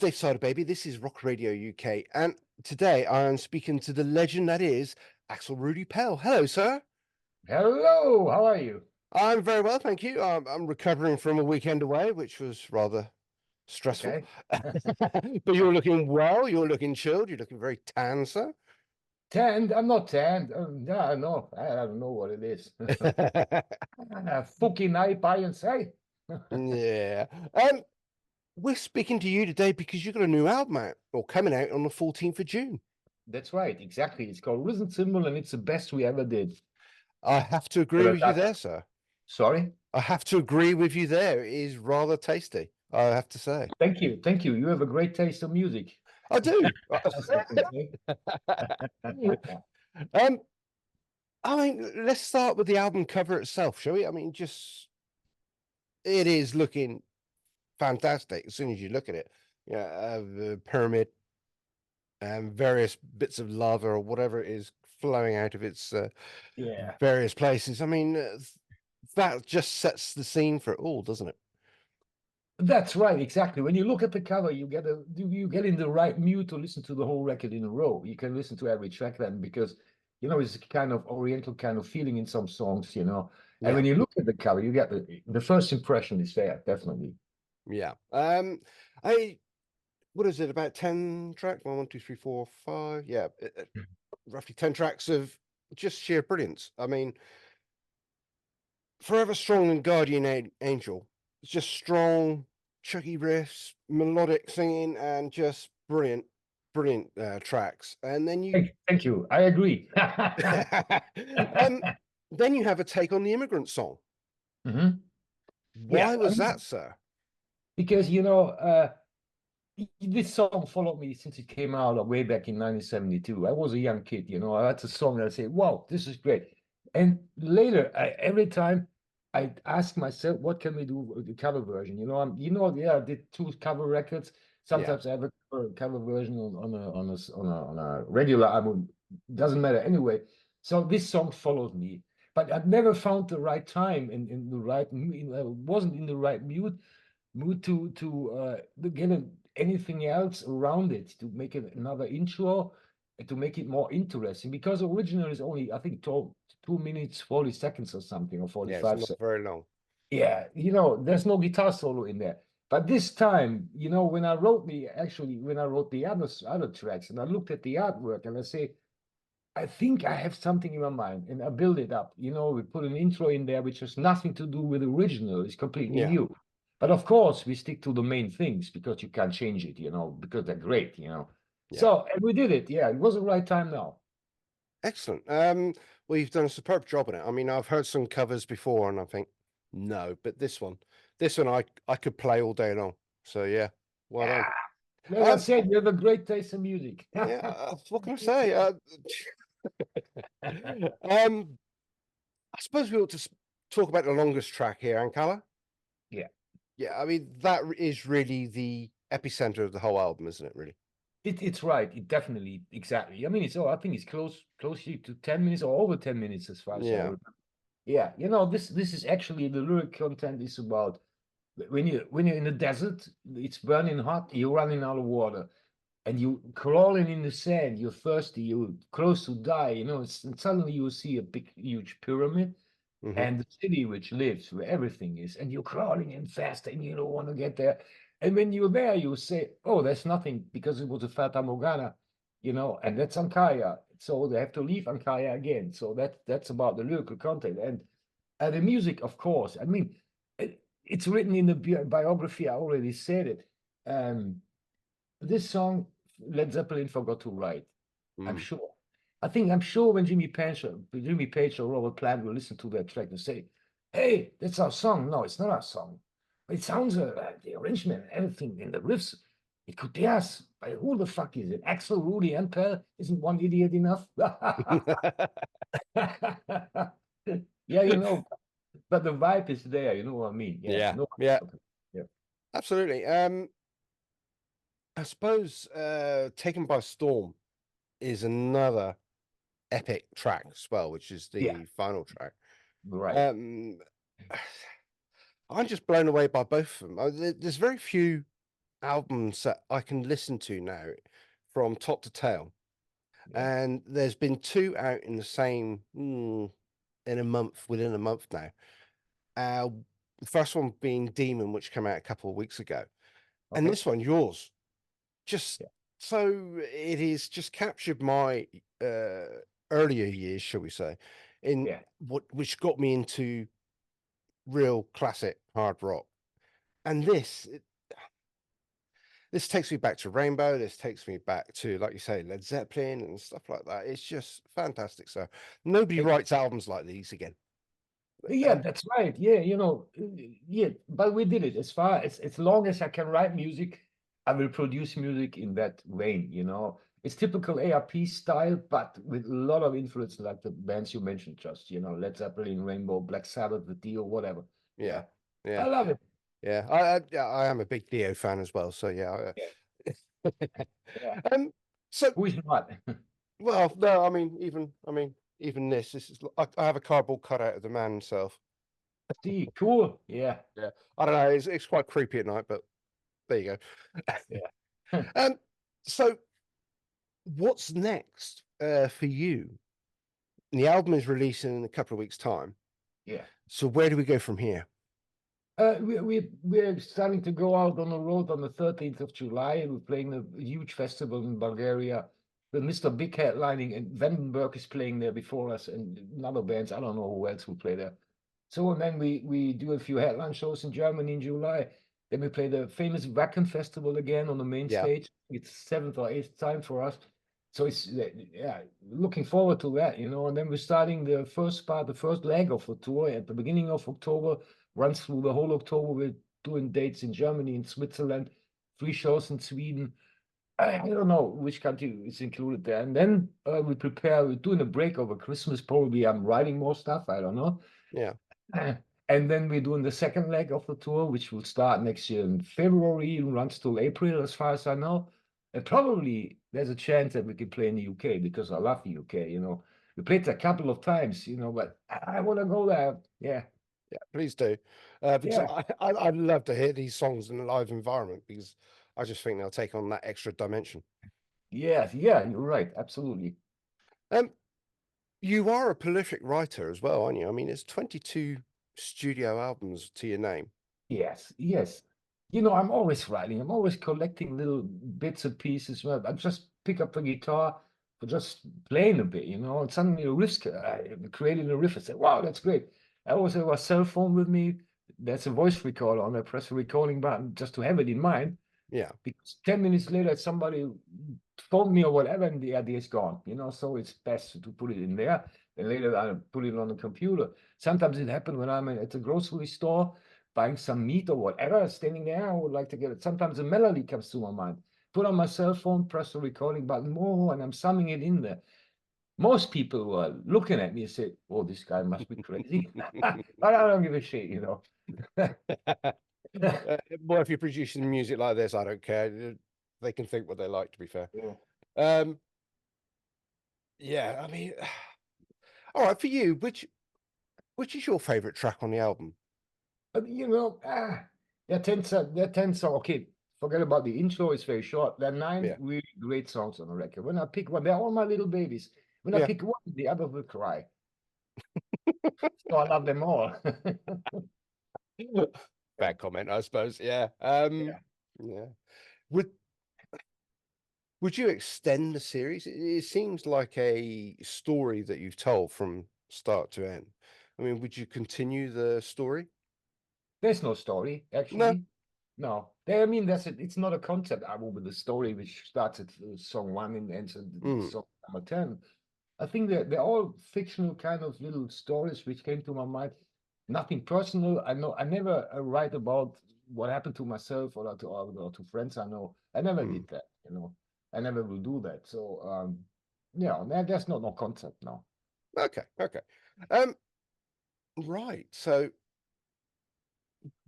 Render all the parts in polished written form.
Dave Sider, baby. This is Rock Radio UK, and today I am speaking to the legend that is Axel Rudi Pell. Hello, sir. Hello, how are you? I'm very well, thank you. I'm recovering from a weekend away, which was rather stressful. Okay. But you're looking well. You're looking chilled. You're looking very tan, sir. Tanned? I'm not tanned. No, I don't know what it is. Fucking night by and say. Yeah. We're speaking to you today because you've got a new album out, or coming out on the 14th of June. That's right, exactly. It's called Risen Symbol, and it's the best we ever did. I have to agree with you there, sir. Sorry? I have to agree with you there. It is rather tasty, I have to say. Thank you, thank you. You have a great taste of music. I do. um, I mean, let's start with the album cover itself, shall we? I mean, it is looking fantastic as soon as you look at it. Yeah, the pyramid and various bits of lava or whatever it is flowing out of its Yeah. various places. I mean, that just sets the scene for it all, doesn't it? That's right, exactly. When you look at the cover, you get in the right mood to listen to the whole record in a row. You can listen to every track then because it's a kind of oriental kind of feeling in some songs. And Yeah. when you look at the cover, you get the first impression is there, definitely. Yeah. What is it, about 10 tracks? 1, 2, 3, 4, 5. Yeah, roughly 10 tracks of just sheer brilliance. I mean, Forever Strong and Guardian Angel. It's just strong, chucky riffs, melodic singing, and just brilliant tracks. And then Thank you. I agree. Then you have a take on the Immigrant Song. Mhm. Why was that, sir? Because this song followed me since it came out way back in 1972. I was a young kid, I had a song that I said, wow, this is great. And later, every time I ask myself, what can we do with the cover version? I did 2 cover records. Sometimes I have a cover version on a regular album. Doesn't matter anyway. So this song followed me, but I never found the right time in the right, wasn't in the right mood to get anything else around it to make it another intro and to make it more interesting, because original is only, I think, 2 minutes 40 seconds or something, or 45 Yeah, it's not seconds. very long. Yeah, there's no guitar solo in there. But this time, when I wrote the other tracks, and I looked at the artwork and I say, I think I have something in my mind, and I build it up. We put an intro in there which has nothing to do with the original. It's completely new. But of course, we stick to the main things because you can't change it, because they're great, Yeah. So, and we did it. Yeah, it was the right time now. Excellent. Well, you've done a superb job on it. I mean, I've heard some covers before and I think, no, but this one I could play all day long. So yeah, well done. Like I said, you have a great taste in music. Yeah, what can I say? I suppose we ought to talk about the longest track here, Ankala. Yeah. Yeah, I mean, that is really the epicenter of the whole album, isn't it, really? It's right. It definitely, exactly. I mean, I think it's closely to 10 minutes or over 10 minutes as far as I remember. Yeah, this is actually, the lyric content is about when you're in the desert, it's burning hot, you're running out of water, and you crawling in the sand, you're thirsty, you're close to die, and suddenly you see a big, huge pyramid and the city which lives, where everything is, and you're crawling in fast and you don't want to get there. And when you're there, you say, oh, there's nothing, because it was a Fata Morgana, and that's Ankaya. So they have to leave Ankaya again. So that's about the lyrical content. And the music, of course. I mean, it's written in the biography. I already said it. This song, Led Zeppelin forgot to write. I'm sure. I'm sure when Jimmy Page or Robert Plant will listen to that track and say, "Hey, that's our song." No, it's not our song. It sounds like the arrangement, everything in the riffs. It could be us. But who the fuck is it? Axel, Rudi, and Pell? Isn't one idiot enough? Yeah, but the vibe is there. You know what I mean? Yeah. Absolutely. I suppose Taken by Storm is another epic track as well, which is the final track. Right. I'm just blown away by both of them. There's very few albums that I can listen to now from top to tail. Yeah. And there's been two out in the same in a month, within a month now. The first one being Demon, which came out a couple of weeks ago, and Okay. this one, yours, just Yeah. so it is just captured my earlier years, shall we say, in Yeah. which got me into real classic hard rock. And this takes me back to Rainbow. This takes me back to, like you say, Led Zeppelin and stuff like that. It's just fantastic. So nobody writes albums like these again. Yeah, that's right. Yeah, yeah, but we did it. As long as I can write music, I will produce music in that vein, It's typical ARP style, but with a lot of influence, like the bands you mentioned, just, Led Zeppelin, Rainbow, Black Sabbath, The Dio, whatever. Yeah, Yeah. yeah, I love it. yeah. I am a big Dio fan as well. So yeah. Yeah. Yeah. um. So Who is not? well, no. Even this is. I have a cardboard cutout of the man himself. See, cool. Yeah. Yeah. I don't know. It's quite creepy at night, but there you go. Yeah. So what's next for you? The album is releasing in a couple of weeks' time. Yeah. So where do we go from here? We're starting to go out on the road on the 13th of July. We're playing a huge festival in Bulgaria with Mr. Big headlining, and Vandenberg is playing there before us, and other bands. I don't know who else will play there. So, and then we do a few headline shows in Germany in July. Then we play the famous Wacken Festival again on the main Yeah. stage. It's seventh or eighth time for us. So it's, yeah, looking forward to that, And then we're starting the first leg of the tour at the beginning of October, runs through the whole October. We're doing dates in Germany, in Switzerland, 3 shows in Sweden. I don't know which country is included there. And then we're doing a break over Christmas. Probably I'm writing more stuff. I don't know. Yeah. And then we're doing the second leg of the tour, which will start next year in February and runs till April, as far as I know. And probably there's a chance that we can play in the UK, because I love the UK, We played a couple of times, but I want to go there. Yeah. Yeah, please do. Because Yeah. I'd love to hear these songs in a live environment, because I just think they'll take on that extra dimension. Yeah, yeah, you're right. Absolutely. You are a prolific writer as well, aren't you? I mean, it's 22 studio albums to your name. Yes, yes. I'm always writing. I'm always collecting little bits and pieces. I just pick up the guitar for just playing a bit, and suddenly I created a riff. I said, wow, that's great. I always have a cell phone with me. There's a voice recorder on. I press the recording button just to have it in mind. Yeah. Because 10 minutes later, somebody phoned me or whatever, and the idea is gone, So it's best to put it in there. And later I put it on the computer. Sometimes it happens when I'm at the grocery store buying some meat or whatever, standing there, I would like to get it. Sometimes a melody comes to my mind. Put on my cell phone, press the recording button, more, and I'm summing it in there. Most people were looking at me and say, "Oh, this guy must be crazy." But I don't give a shit, Well, if you're producing music like this, I don't care. They can think what they like, to be fair. Yeah. Yeah, I mean, all right, for you, which is your favorite track on the album? But there are 10 songs. Okay, forget about the intro, it's very short. There are 9 really great songs on the record. When I pick one, they're all my little babies. When I pick one, the other will cry. So I love them all. Bad comment, I suppose. Yeah. Yeah. Would you extend the series? It seems like a story that you've told from start to end. I mean, would you continue the story? There's no story, No. actually. No. I mean, it's not a concept album with a story which starts at song 1 and ends at song number 10. I think they're all fictional kind of little stories which came to my mind. Nothing personal. I never write about what happened to myself or to friends I know. I never did that, I never will do that. So yeah, there's no concept now. Okay. Right. So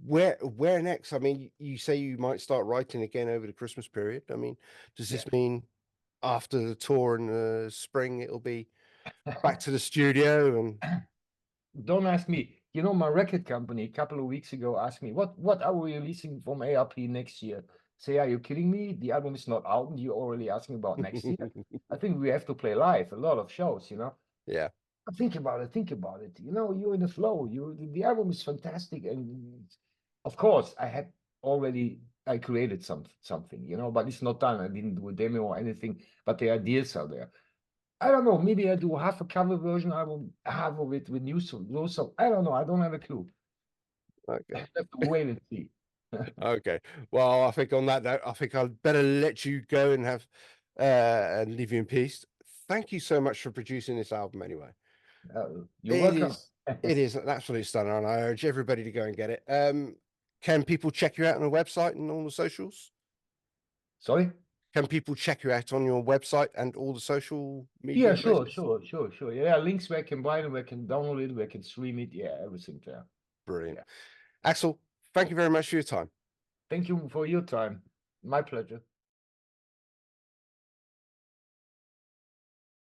where next? I mean, you say you might start writing again over the Christmas period. I mean, does this mean after the tour in the spring it'll be back to the studio? And don't ask me. My record company a couple of weeks ago asked me what are we releasing from ARP next year? say, are you kidding me? The album is not out and you're already asking about next year. I think we have to play live, a lot of shows, you know? Yeah. Think about it. You know, you're in the flow. The album is fantastic. And of course, I created something, you know, but it's not done. I didn't do a demo or anything, but the ideas are there. I don't know. Maybe I do half a cover version album, half of it with new songs. I don't know. I don't have a clue. Okay. I have to wait and see. Okay. Well, I think on that note, I think I'd better let you go and have and leave you in peace. Thank you so much for producing this album anyway. You're It welcome. is an absolute stunner, and I urge everybody to go and get it. Can people check you out on the website and all the socials? Sorry? Can people check you out on your website and all the social media? Yeah, sure. places? Yeah, links where I can buy them, where I can download it, where I can stream it. Yeah, everything there. Brilliant. Yeah. Axel, thank you very much for your time. Thank you for your time. My pleasure.